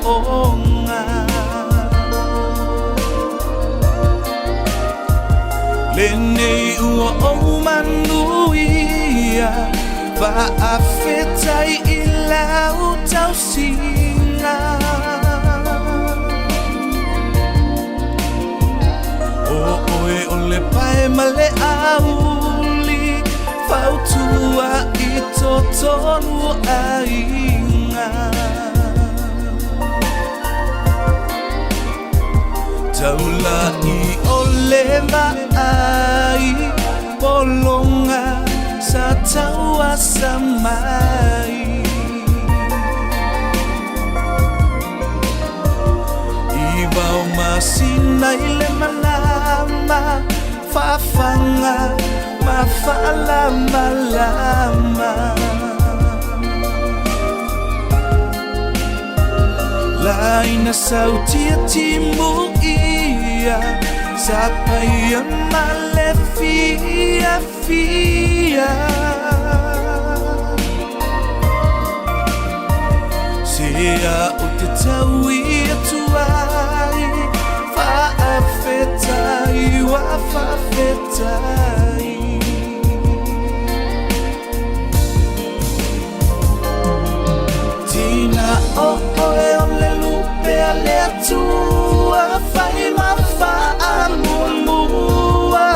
onga Lene ua o manuia Va afetai I lau tau singa O oe o le pae ma le auli Fautua I totonu ainga Taula I o le maai Polonga sa taua sa mai Iwa o masina I le malama Fafanga mafalama-lama Laina sautia timu ia Sapaya male fia Sea o te taui atuai Faafetai wa faafetai Tina o oe o le lupe a le atua Fai mafa a mulua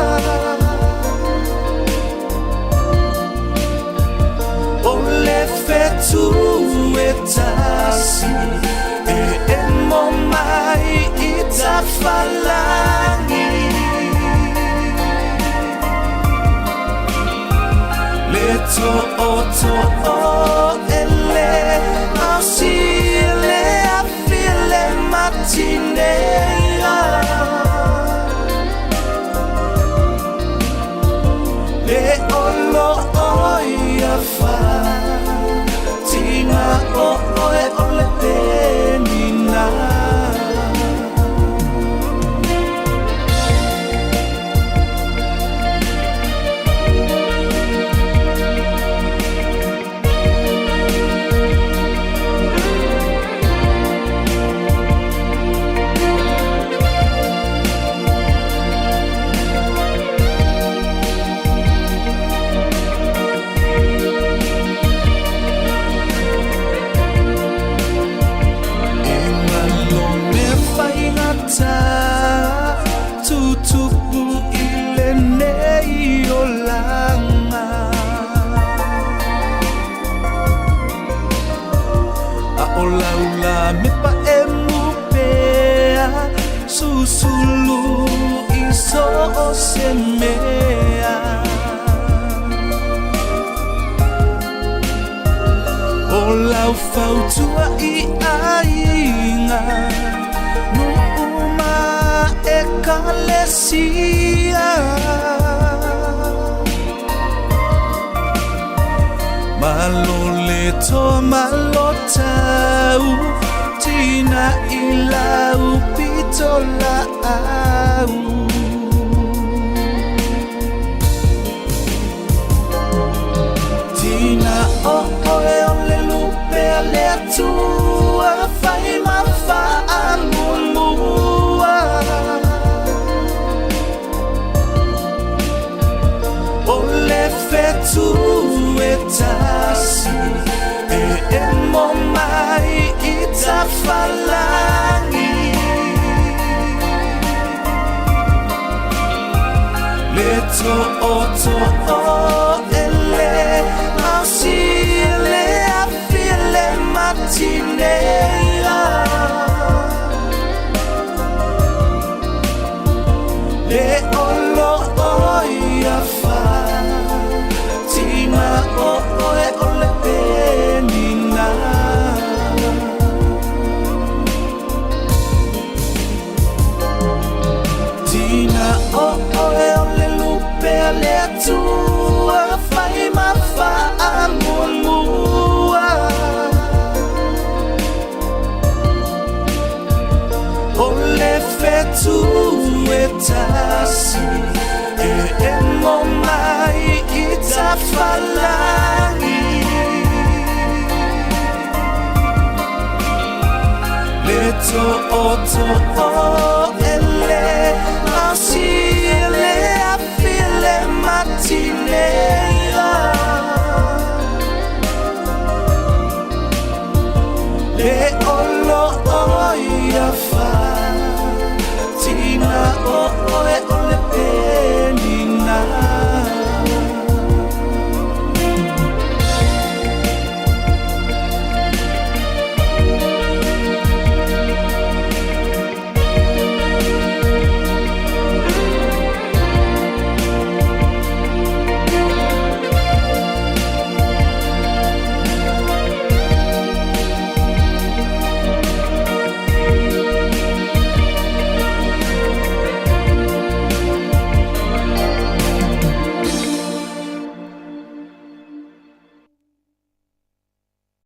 O le fetu e tasi E mo mai I ta falangi Le to o ele Au si le a file matinea Le olo oia fa Tina o oe o le penina Tutupu ile nei o langa A o laula me pa e mupea Susulu iso o se mea O lau fautua I ainga Kalesia Malole to malotau Tina ilau pitola au Tina o oe o le lupe a le atua Fai mafa a mulua Fetu e tasi E mo mai I ta falangi Le to o ele Au si le a file matinea Le olo oia fa Tina o oe o le penina Tina o oe o le lupe a le atua to